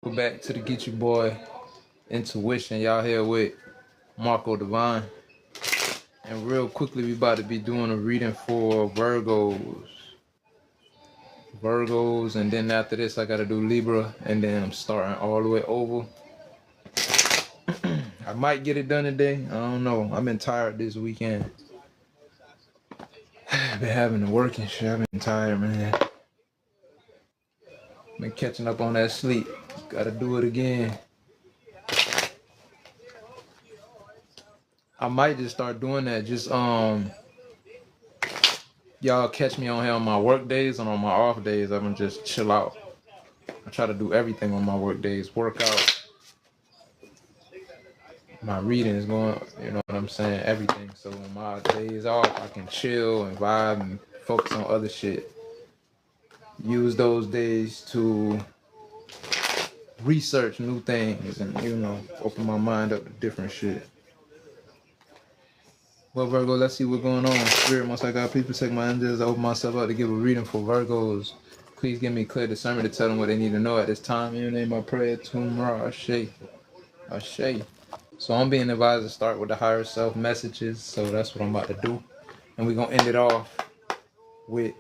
Go back to the Get You Boy Intuition. Y'all here with Marco Divine. And real quickly, we about to be doing a reading for Virgos. And then after this, I gotta do Libra, and then I'm starting all the way over. I might get it done today. I don't know. I've been tired this weekend. I've been having to work and shit. I've been tired, man. Been catching up on that sleep. Gotta do it again. I might just start doing that. Just y'all catch me on here on my work days and on my off days. I'm gonna just chill out. I try to do everything on my work days. Work out. My reading is going, you know what I'm saying? Everything. So on my days off, I can chill and vibe and focus on other shit. Use those days to research new things and, you know, open my mind up to different shit. Well, Virgo, let's see what's going on. Spirit, once I got people take my angels, I open myself up to give a reading for Virgos. Please give me clear discernment to tell them what they need to know at this time. In your name I pray, Tumra Ashe. Ashe. So I'm being advised to start with the higher self messages. So that's what I'm about to do. And we're going to end it off with...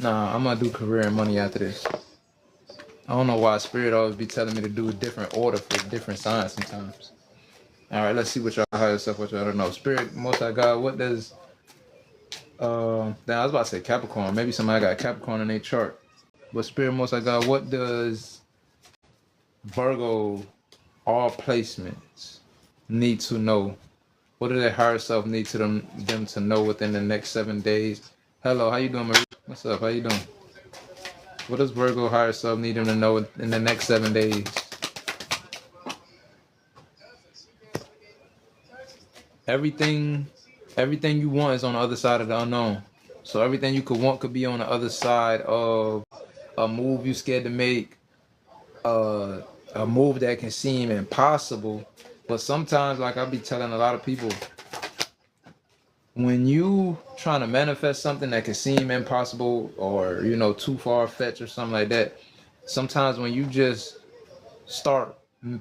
I'm going to do career and money after this. I don't know why Spirit always be telling me to do a different order for different signs sometimes. All right, let's see what y'all higher self, what y'all don't know. Spirit, Most High God, what does... I was about to say Capricorn. Maybe somebody got Capricorn in their chart. But Spirit, Most High God, what does Virgo, all placements, need to know? What do their higher self need to them to know within the next 7 days? Hello, how you doing, Marie? What's up? How you doing? What does Virgo higher self need them to know in the next 7 days? Everything you want is on the other side of the unknown. So everything you could want could be on the other side of a move you scared to make, a move that can seem impossible. But sometimes, like I be telling a lot of people, when you trying to manifest something that can seem impossible or, you know, too far-fetched or something like that, sometimes when you just start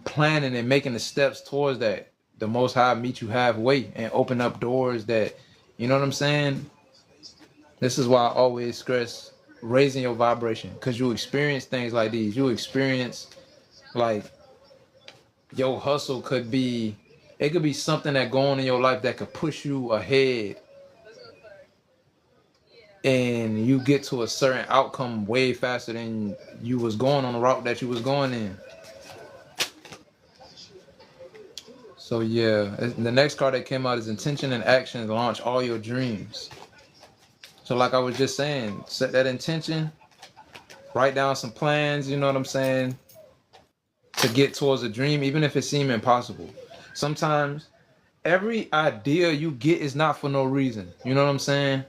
planning and making the steps towards that, the Most High meet you halfway and open up doors that, you know what I'm saying? This is why I always stress raising your vibration, because you experience things like these. You experience, like, your hustle could be, it could be something that go on in your life that could push you ahead and you get to a certain outcome way faster than you was going on the route that you was going in. So yeah, the next card that came out is intention and action to launch all your dreams. So like I was just saying, set that intention, write down some plans, you know what I'm saying, to get towards a dream, even if it seems impossible. Sometimes every idea you get is not for no reason. You know what I'm saying?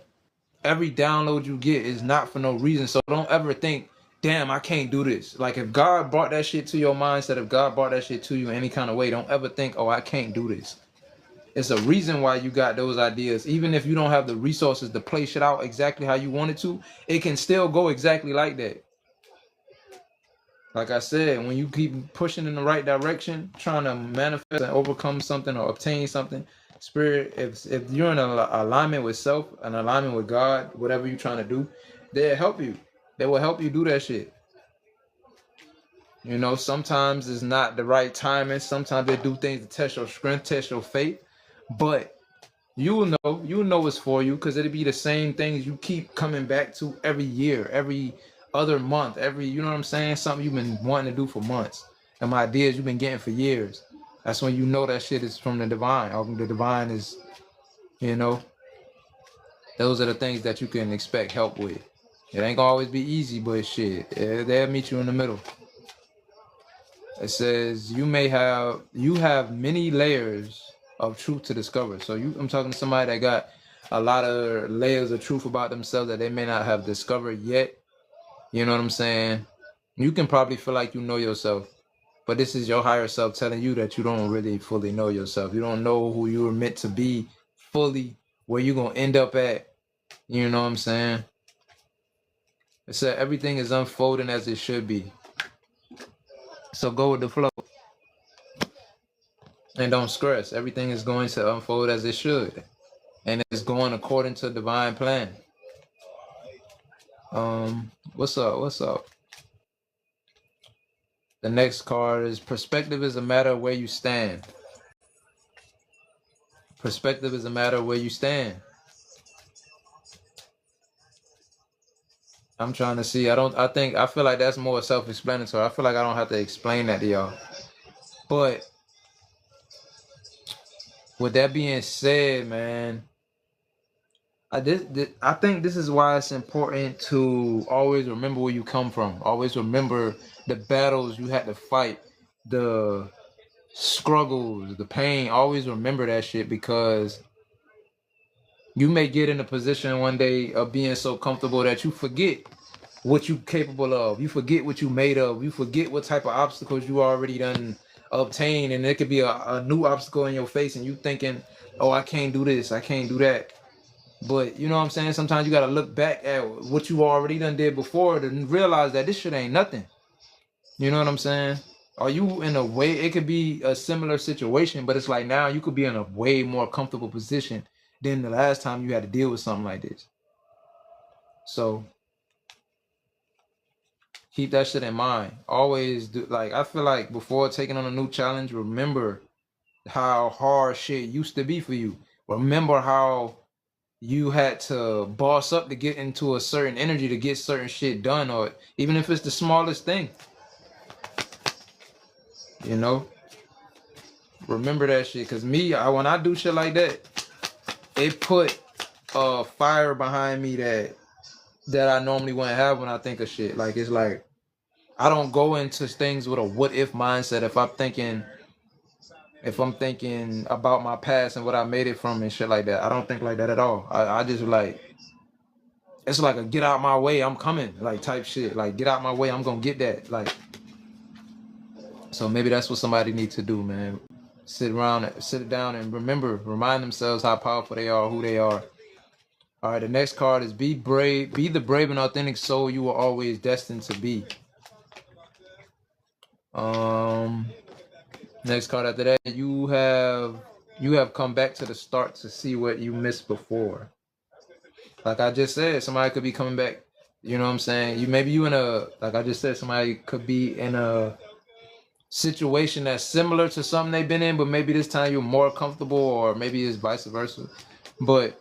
Every download you get is not for no reason. So don't ever think, damn, I can't do this. Like, if God brought that shit to your mindset, if God brought that shit to you in any kind of way, don't ever think, oh, I can't do this. It's a reason why you got those ideas. Even if you don't have the resources to play shit out exactly how you want it to, it can still go exactly like that. Like I said, when you keep pushing in the right direction, trying to manifest and overcome something or obtain something, Spirit, if you're in alignment with self, an alignment with God, whatever you're trying to do, they'll help you. They will help you do that shit. You know, sometimes it's not the right timing. Sometimes they do things to test your strength, test your faith. But you'll know it's for you, because it'll be the same things you keep coming back to every year, every other month, you know what I'm saying? Something you've been wanting to do for months. Some ideas you've been getting for years. That's when you know that shit is from the divine. The divine is, you know, those are the things that you can expect help with. It ain't gonna always be easy, but shit, they'll meet you in the middle. It says you have many layers of truth to discover. So I'm talking to somebody that got a lot of layers of truth about themselves that they may not have discovered yet. You know what I'm saying? You can probably feel like you know yourself, but this is your higher self telling you that you don't really fully know yourself. You don't know who you were meant to be fully, where you're gonna end up at. You know what I'm saying? It said everything is unfolding as it should be. So go with the flow and don't stress. Everything is going to unfold as it should, and it's going according to divine plan. What's up? What's up? The next card is perspective is a matter of where you stand. Perspective is a matter of where you stand. I'm trying to see. I feel like that's more self-explanatory. I feel like I don't have to explain that to y'all. But with that being said, man, I think this is why it's important to always remember where you come from. Always remember the battles you had to fight, the struggles, the pain. Always remember that shit, because you may get in a position one day of being so comfortable that you forget what you capable of. You forget what you made of. You forget what type of obstacles you already done obtained, and it could be a new obstacle in your face, and you thinking, oh, I can't do this, I can't do that. But you know what I'm saying? Sometimes you gotta look back at what you already done did before to realize that this shit ain't nothing. You know what I'm saying? Are you in a way, it could be a similar situation, but it's like now you could be in a way more comfortable position than the last time you had to deal with something like this. So keep that shit in mind. Always do, like, I feel like before taking on a new challenge, remember how hard shit used to be for you. Remember how you had to boss up to get into a certain energy to get certain shit done, or even if it's the smallest thing. You know? Remember that shit. Cause me, when I do shit like that, it put a fire behind me that I normally wouldn't have when I think of shit. Like, it's like I don't go into things with a what if mindset. If I'm thinking about my past and what I made it from and shit like that, I don't think like that at all. I just like, it's like a get out my way, I'm coming, like type shit. Like, get out my way, I'm gonna get that. Like, so maybe that's what somebody needs to do, man. Sit down and remind themselves how powerful they are, who they are. All right, the next card is be brave, be the brave and authentic soul you were always destined to be. Next card after that, you have come back to the start to see what you missed before. Like I just said, somebody could be coming back. You know what I'm saying? Like I just said, somebody could be in a situation that's similar to something they've been in, but maybe this time you're more comfortable, or maybe it's vice versa. But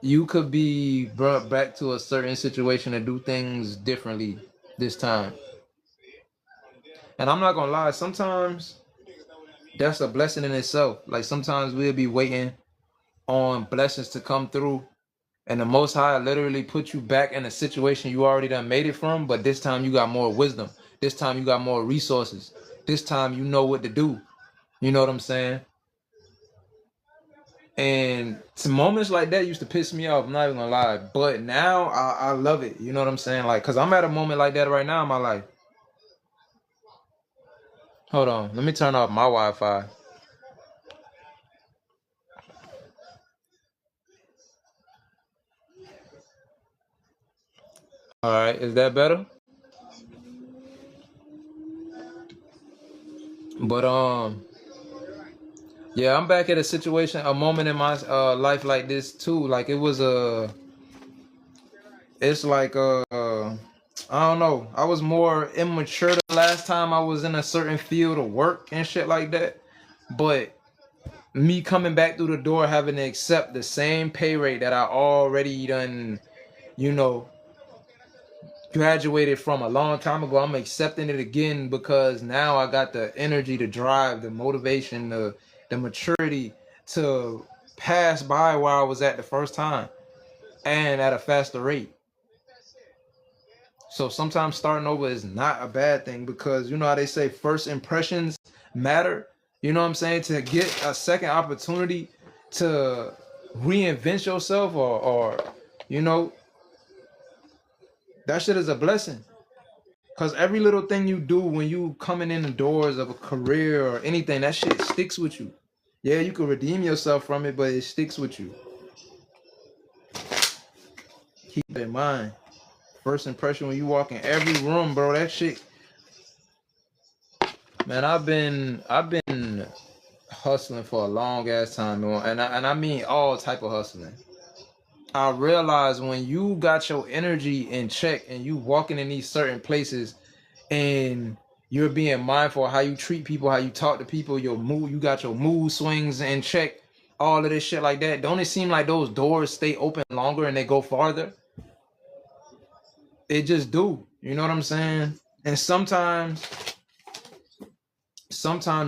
you could be brought back to a certain situation to do things differently this time. And I'm not gonna lie, sometimes that's a blessing in itself. Like sometimes we'll be waiting on blessings to come through, and the Most High literally put you back in a situation you already done made it from, but this time you got more wisdom. This time you got more resources. This time you know what to do. You know what I'm saying? And some moments like that used to piss me off, I'm not even gonna lie. But now I love it. You know what I'm saying? Like, cause I'm at a moment like that right now in my life. Hold on, let me turn off my Wi-Fi. All right, is that better? But yeah, I'm back at a moment in my life like this too. Like it's like I don't know. I was more immature the last time I was in a certain field of work and shit like that. But me coming back through the door, having to accept the same pay rate that I already done, you know, graduated from a long time ago, I'm accepting it again because now I got the energy, the drive, the motivation, the maturity to pass by where I was at the first time and at a faster rate. So sometimes starting over is not a bad thing, because you know how they say first impressions matter. You know what I'm saying? To get a second opportunity to reinvent yourself, or you know, that shit is a blessing. Because every little thing you do when you coming in the doors of a career or anything, that shit sticks with you. Yeah, you can redeem yourself from it, but it sticks with you. Keep it in mind. First impression when you walk in every room, bro. That shit, man. I've been hustling for a long ass time, and I mean all type of hustling. I realize when you got your energy in check and you walking in these certain places and you're being mindful of how you treat people, how you talk to people, your mood, you got your mood swings in check, all of this shit like that. Don't it seem like those doors stay open longer and they go farther? It just do. You know what I'm saying? And sometimes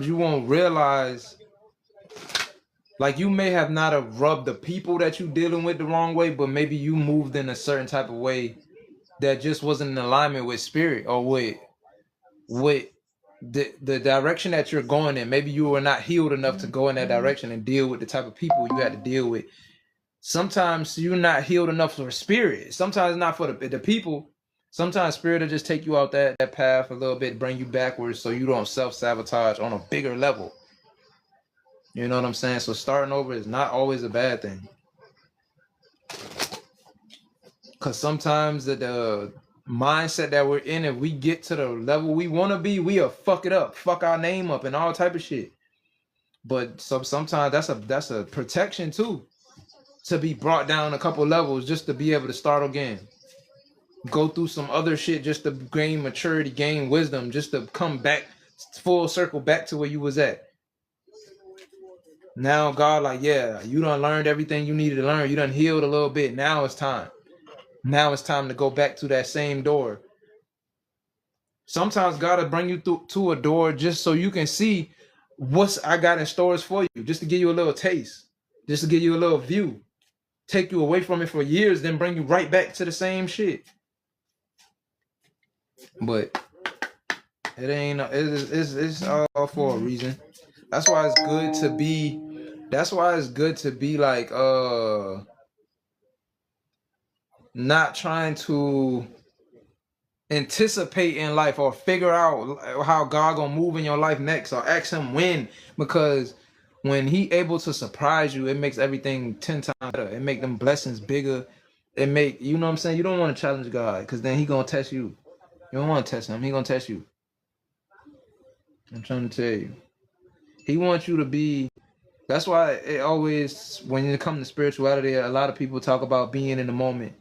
you won't realize, like, you may have not have rubbed the people that you dealing with the wrong way, but maybe you moved in a certain type of way that just wasn't in alignment with spirit or with the direction that you're going in. Maybe you were not healed enough to go in that direction and deal with the type of people you had to deal with. Sometimes you're not healed enough for spirit. Sometimes not for the people. Sometimes spirit will just take you out that path a little bit, bring you backwards so you don't self-sabotage on a bigger level. You know what I'm saying? So starting over is not always a bad thing. Because sometimes the mindset that we're in, if we get to the level we want to be, we'll fuck it up, fuck our name up and all type of shit. But sometimes that's a protection too, to be brought down a couple levels just to be able to start again. Go through some other shit just to gain maturity, gain wisdom, just to come back full circle back to where you was at. Now God like, yeah, you done learned everything you needed to learn. You done healed a little bit. Now it's time. Now it's time to go back to that same door. Sometimes God will bring you to a door just so you can see what's I got in stores for you, just to give you a little taste, just to give you a little view, take you away from it for years, then bring you right back to the same shit. But it ain't. It's all for a reason. That's why it's good to be. That's why it's good to be like not trying to anticipate in life or figure out how God gonna move in your life next, or ask him when, because when he able to surprise you, it makes everything 10 times better. It make them blessings bigger. It make, you know what I'm saying? You don't want to challenge God because then he gonna test you. You don't want to test him. He gonna test you. I'm trying to tell you. He wants you to be. That's why it always, when it comes to spirituality, a lot of people talk about being in the moment.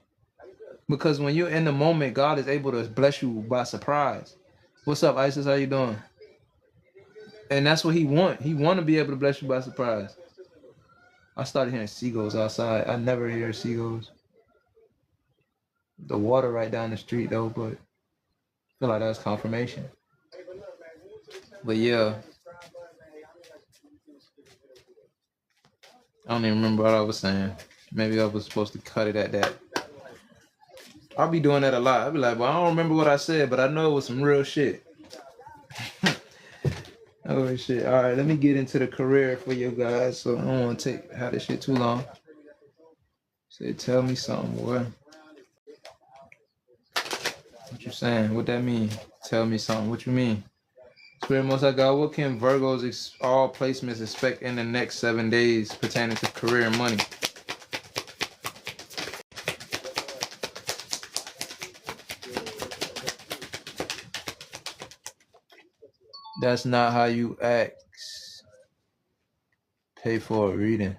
Because when you're in the moment, God is able to bless you by surprise. What's up, Isis? How you doing? And that's what he want. He want to be able to bless you by surprise. I started hearing seagulls outside. I never hear seagulls. The water right down the street though, but I feel like that's confirmation. But yeah. I don't even remember what I was saying. Maybe I was supposed to cut it at that. I'll be doing that a lot. I'll be like, well, I don't remember what I said, but I know it was some real shit. Oh shit. All right, let me get into the career for you guys. So I don't want to have this shit too long. Say, tell me something, boy. What you saying? What that mean? Tell me something. What you mean? Spirit Most High God, what can Virgos all placements expect in the next 7 days pertaining to career and money? That's not how you act. Pay for a reading.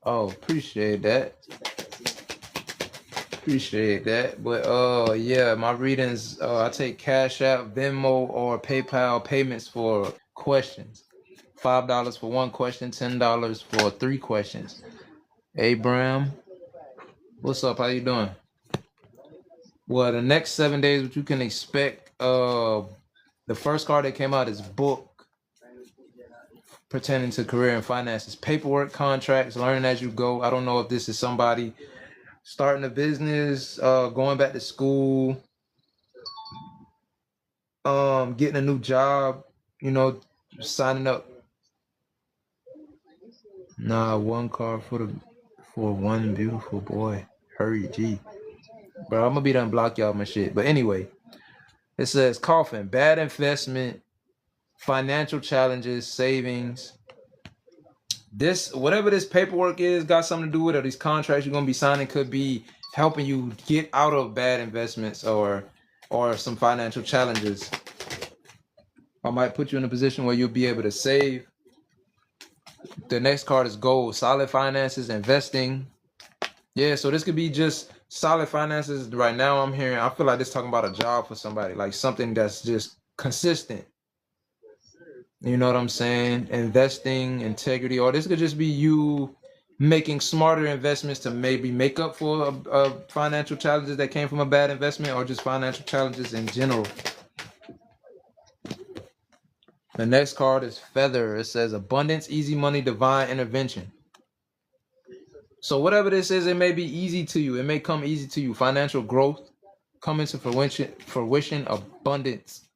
Oh, appreciate that. Appreciate that. But yeah, my readings, I take Cash App, Venmo, or PayPal payments for questions. $5 for one question, $10 for 3 questions. Abraham, what's up? How you doing? Well, the next 7 days, what you can expect, the first card that came out is book, pertaining to career and finances. Paperwork, contracts, learning as you go. I don't know if this is somebody starting a business, going back to school, getting a new job, you know, signing up. Nah, one card for one beautiful boy. Hurry, G. Bro, I'm gonna be done block y'all my shit. But anyway, it says coffin, bad investment, financial challenges, savings. This, whatever this paperwork is, got something to do with it. These contracts you're gonna be signing could be helping you get out of bad investments or some financial challenges. I might put you in a position where you'll be able to save. The next card is gold, solid finances, investing. Yeah, so this could be just solid finances. Right now I'm hearing, I feel like this talking about a job for somebody, like something that's just consistent. You know what I'm saying? Investing, integrity, or this could just be you making smarter investments to maybe make up for financial challenges that came from a bad investment, or just financial challenges in general. The next card is feather. It says abundance, easy money, divine intervention. So whatever this is, it may be easy to you. It may come easy to you. Financial growth, come into fruition, abundance.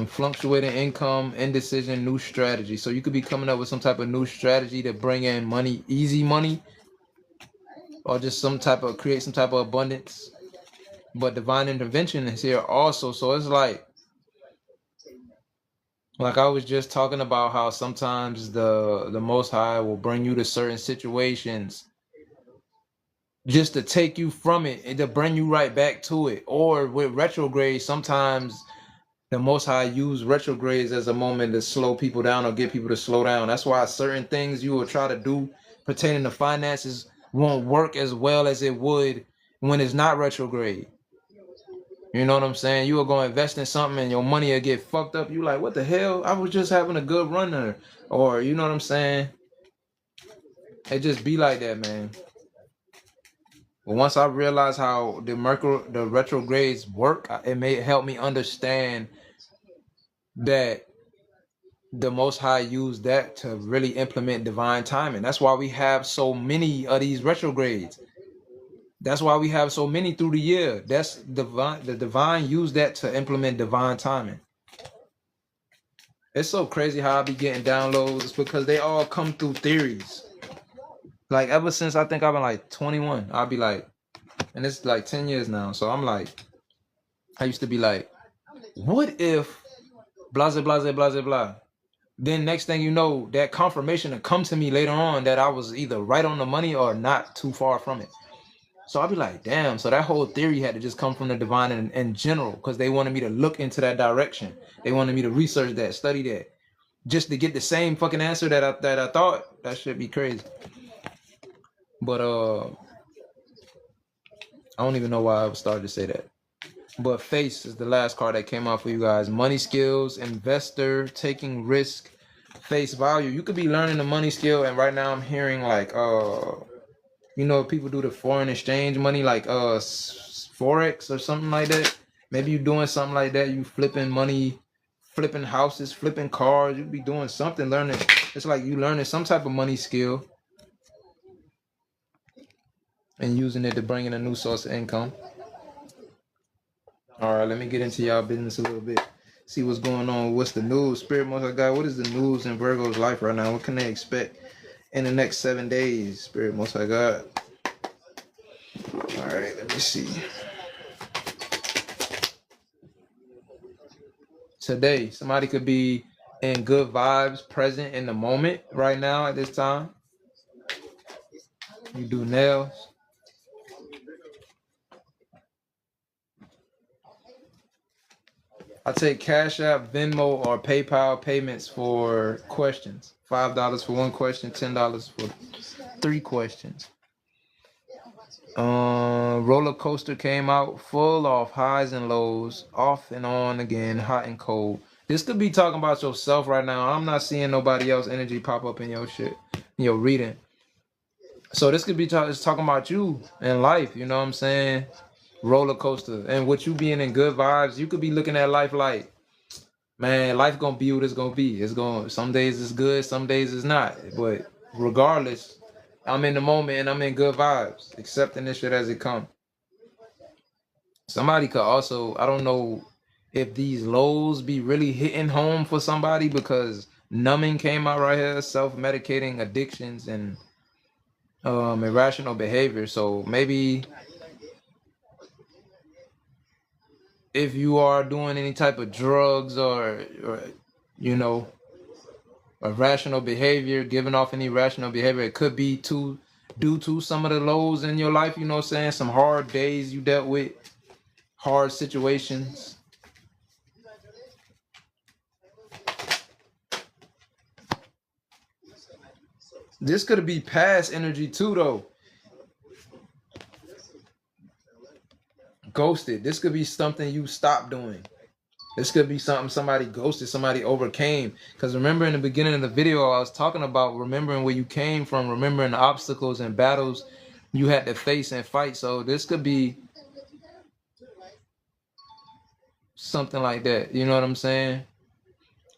Fluctuating income, indecision, new strategy. So you could be coming up with some type of new strategy to bring in money, easy money, or just create some type of abundance. But divine intervention is here also. So it's like I was just talking about how sometimes the Most High will bring you to certain situations just to take you from it and to bring you right back to it. Or with retrograde, sometimes the Most High use retrogrades as a moment to slow people down or get people to slow down. That's why certain things you will try to do pertaining to finances won't work as well as it would when it's not retrograde. You know what I'm saying? You will go invest in something and your money will get fucked up. You like, what the hell? I was just having a good run there. Or, you know what I'm saying? It just be like that, man. But once I realized how the retrogrades work, it may help me understand that the Most High used that to really implement divine timing. That's why we have so many of these retrogrades. That's why we have so many through the year. That's divine. The divine used that to implement divine timing. It's so crazy how I be getting downloads because they all come through theories. Like ever since I think I've been like 21, I'll be like, and it's like 10 years now. So I'm like, I used to be like, what if blah, blah, blah, blah, blah. Then next thing you know, that confirmation will come to me later on that I was either right on the money or not too far from it. So I'll be like, damn, so that whole theory had to just come from the divine in general because they wanted me to look into that direction. They wanted me to research that, study that, just to get the same fucking answer that I thought. That should be crazy. But I don't even know why I started to say that. But face is the last card that came out for you guys. Money skills, investor, taking risk, face value. You could be learning the money skill, and right now I'm hearing like you know, people do the foreign exchange money, like forex or something like that. Maybe you doing something like that. You flipping money, flipping houses, flipping cars. You be doing something, learning. It's like you learning some type of money skill and using it to bring in a new source of income. All right, let me get into y'all business a little bit. See what's going on. What's the news? Spirit Most High God, what is the news in Virgo's life right now? What can they expect in the next 7 days? Spirit Most High God. All right, let me see. Today, somebody could be in good vibes, present in the moment right now at this time. You do nails. I take Cash App, Venmo, or PayPal payments for questions. $5 for one question, $10 for 3 questions. Roller coaster came out full of highs and lows, off and on again, hot and cold. This could be talking about yourself right now. I'm not seeing nobody else energy pop up in your shit, in your reading. So this could be talking about you in life. You know what I'm saying? Roller coaster, and with you being in good vibes, you could be looking at life like, man, life gonna be what it's gonna be. It's gonna, some days it's good, some days it's not. But regardless, I'm in the moment and I'm in good vibes, accepting this shit as it comes. Somebody could also, I don't know if these lows be really hitting home for somebody because numbing came out right here, self-medicating addictions and irrational behavior. So maybe if you are doing any type of drugs or you know, irrational behavior, giving off any irrational behavior, it could be to due to some of the lows in your life, you know what I'm saying? Some hard days you dealt with, hard situations. This could be past energy too, though. Ghosted. This could be something you stopped doing. This could be something somebody ghosted, somebody overcame. Because remember in the beginning of the video, I was talking about remembering where you came from, remembering the obstacles and battles you had to face and fight. So this could be something like that. You know what I'm saying?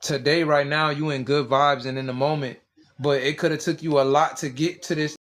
Today, right now, you in good vibes and in the moment, but it could have took you a lot to get to this